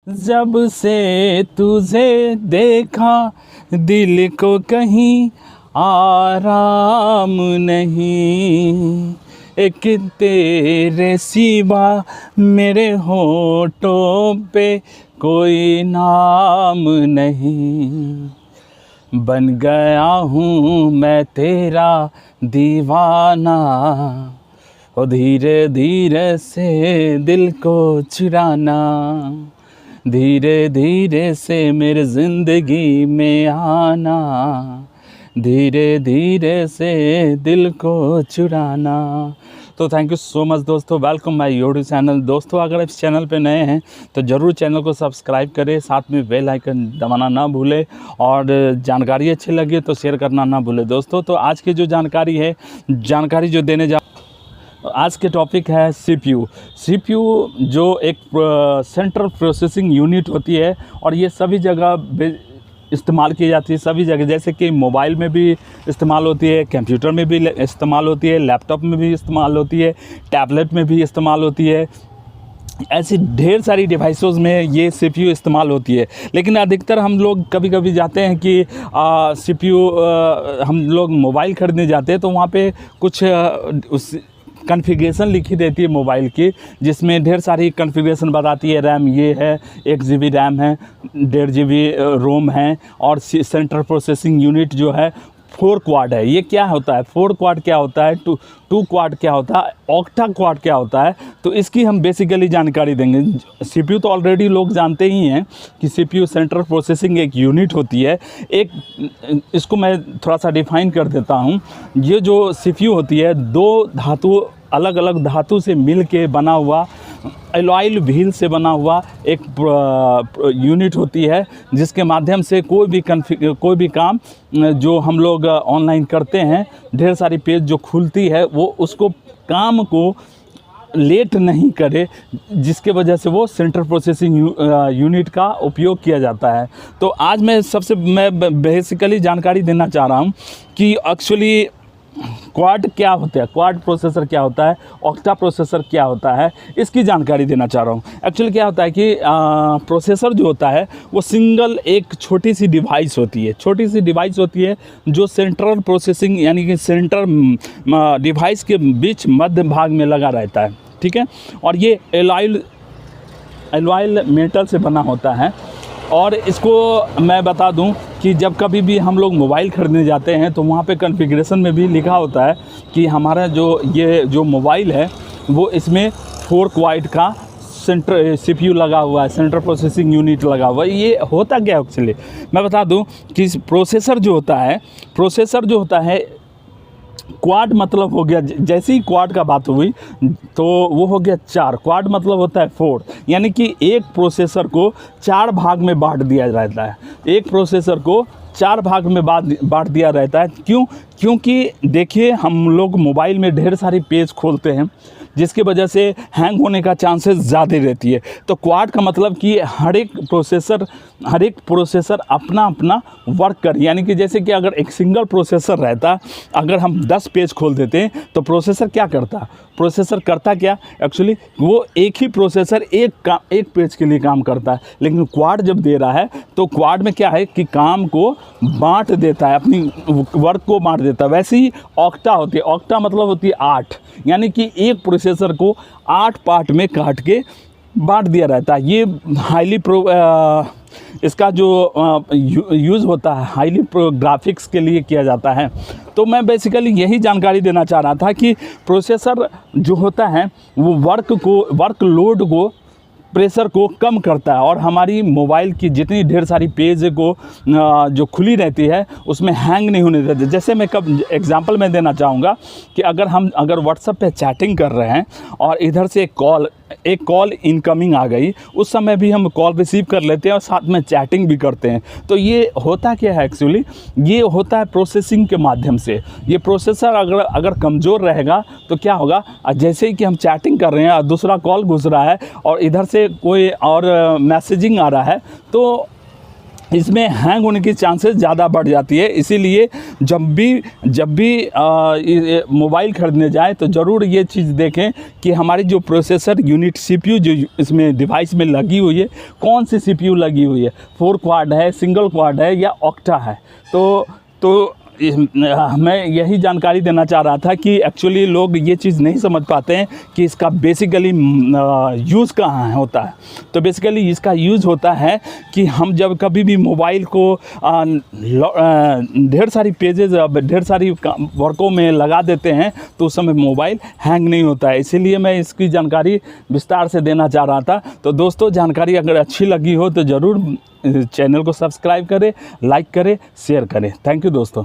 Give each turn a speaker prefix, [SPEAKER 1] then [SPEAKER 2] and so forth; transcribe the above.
[SPEAKER 1] जब से तुझे देखा दिल को कहीं आराम नहीं, एक तेरे सिवा मेरे होठों पे कोई नाम नहीं। बन गया हूँ मैं तेरा दीवाना, और धीरे धीरे से दिल को चुराना, धीरे धीरे से मेरे ज़िंदगी में आना, धीरे धीरे से दिल को चुराना। तो थैंक यू सो मच दोस्तों, वेलकम माय यूट्यूब चैनल। दोस्तों अगर इस चैनल पे नए हैं तो ज़रूर चैनल को सब्सक्राइब करें, साथ में बेल आइकन दबाना ना भूलें, और जानकारी अच्छी लगे तो शेयर करना ना भूलें। दोस्तों तो आज की जो जानकारी जो देने जा आज के टॉपिक है सीपीयू जो एक सेंट्रल प्रोसेसिंग यूनिट होती है, और ये सभी जगह इस्तेमाल की जाती है, सभी जगह, जैसे कि मोबाइल में भी इस्तेमाल होती है, कंप्यूटर में भी इस्तेमाल होती है, लैपटॉप में भी इस्तेमाल होती है, टैबलेट में भी इस्तेमाल होती है। ऐसी ढेर सारी डिवाइसेस में ये सीपीयू इस्तेमाल होती है। लेकिन अधिकतर हम लोग कभी कभी जाते हैं कि सीपीयू हम लोग मोबाइल खरीदने जाते हैं तो वहाँ पे कुछ उस कॉन्फ़िगरेशन लिखी रहती है मोबाइल की, जिसमें ढेर सारी कॉन्फ़िगरेशन बताती है। रैम ये है, 1 GB रैम है, 1.5 GB रोम है, और सेंट्रल प्रोसेसिंग यूनिट जो है 4 क्वाड है। ये क्या होता है? 4 क्वाड क्या होता है, 2 क्वाड क्या होता है, ऑक्टा क्वाड क्या होता है, तो इसकी हम बेसिकली जानकारी देंगे। सीपीयू तो ऑलरेडी लोग जानते ही हैं कि सीपीयू सेंट्रल प्रोसेसिंग एक यूनिट होती है। इसको मैं थोड़ा सा डिफाइन कर देता हूँ। ये जो सीपीयू होती है, अलग अलग धातु से मिल के बना हुआ, एलॉयल व्हील से बना हुआ एक यूनिट होती है, जिसके माध्यम से कोई भी काम जो हम लोग ऑनलाइन करते हैं, ढेर सारी पेज जो खुलती है वो उसको काम को लेट नहीं करे, जिसके वजह से वो सेंट्रल प्रोसेसिंग यूनिट का उपयोग किया जाता है। तो आज मैं बेसिकली जानकारी देना चाह रहा हूँ कि एक्चुअली क्वाड क्या होता है, क्वाड प्रोसेसर क्या होता है, ऑक्टा प्रोसेसर क्या होता है, इसकी जानकारी देना चाह रहा हूँ। एक्चुअली क्या होता है कि प्रोसेसर जो होता है वो सिंगल एक छोटी सी डिवाइस होती है जो सेंट्रल प्रोसेसिंग यानी कि सेंट्रल डिवाइस के बीच मध्य भाग में लगा रहता है, ठीक है। और ये एलॉयल मेटल से बना होता है। और इसको मैं बता दूं कि जब कभी भी हम लोग मोबाइल ख़रीदने जाते हैं तो वहाँ पे कॉन्फ़िगरेशन में भी लिखा होता है कि हमारा जो मोबाइल है वो इसमें 4 क्वाड का सीपीयू लगा हुआ है, सेंट्रल प्रोसेसिंग यूनिट लगा हुआ है। ये होता क्या है एक्चुअली, मैं बता दूं कि प्रोसेसर जो होता है क्वाड मतलब हो गया, जैसे ही क्वाड का बात हुई तो वो हो गया 4। क्वाड मतलब होता है 4, यानी कि एक प्रोसेसर को 4 भाग में बांट दिया रहता है। एक प्रोसेसर को 4 भाग में बांट दिया रहता है। क्योंकि देखिए हम लोग मोबाइल में ढेर सारी पेज खोलते हैं, जिसकी वजह से हैंग होने का चांसेस ज़्यादा रहती है। तो क्वाड का मतलब कि हर एक प्रोसेसर अपना वर्क करे, यानी कि जैसे कि अगर एक सिंगल प्रोसेसर रहता, अगर हम 10 पेज खोल देते हैं तो प्रोसेसर क्या करता क्या एक्चुअली वो एक ही प्रोसेसर एक पेज के लिए काम करता है। लेकिन क्वाड जब दे रहा है तो क्वाड में क्या है कि काम को बांट देता है, अपनी वर्क को बांट देता है। वैसे ही ऑक्टा होती है, ऑक्टा मतलब होती है 8, यानी कि एक प्रोसेसर को 8 पार्ट में काट के बांट दिया रहता है। ये इसका जो यूज़ होता है हाईली ग्राफिक्स के लिए किया जाता है। तो मैं बेसिकली यही जानकारी देना चाह रहा था कि प्रोसेसर जो होता है वो वर्कलोड को, प्रेशर को कम करता है, और हमारी मोबाइल की जितनी ढेर सारी पेज को जो खुली रहती है उसमें हैंग नहीं होने देते। जैसे मैं एग्जांपल मैं देना चाहूँगा कि अगर व्हाट्सएप पे चैटिंग कर रहे हैं और इधर से एक कॉल इनकमिंग आ गई, उस समय भी हम कॉल रिसीव कर लेते हैं और साथ में चैटिंग भी करते हैं। तो ये होता क्या है एक्चुअली, ये होता है प्रोसेसिंग के माध्यम से। ये प्रोसेसर अगर कमज़ोर रहेगा तो क्या होगा, जैसे ही कि हम चैटिंग कर रहे हैं और दूसरा कॉल घुस रहा है और इधर से कोई और मैसेजिंग आ रहा है, तो इसमें हैंग होने की चांसेस ज़्यादा बढ़ जाती है। इसीलिए जब भी मोबाइल खरीदने जाएं तो ज़रूर ये चीज़ देखें कि हमारी जो प्रोसेसर यूनिट सीपीयू जो इसमें डिवाइस में लगी हुई है, कौन सी सीपीयू लगी हुई है, 4 क्वाड है, सिंगल क्वाड है या ऑक्टा है। तो मैं यही जानकारी देना चाह रहा था कि एक्चुअली लोग ये चीज़ नहीं समझ पाते हैं कि इसका बेसिकली यूज़ कहाँ होता है। तो बेसिकली इसका यूज़ होता है कि हम जब कभी भी मोबाइल को ढेर सारी पेजेस, ढेर सारी वर्कों में लगा देते हैं तो उस समय मोबाइल हैंग नहीं होता है। इसीलिए मैं इसकी जानकारी विस्तार से देना चाह रहा था। तो दोस्तों, जानकारी अगर अच्छी लगी हो तो ज़रूर चैनल को सब्सक्राइब करें, लाइक करें, शेयर करें। थैंक यू दोस्तों।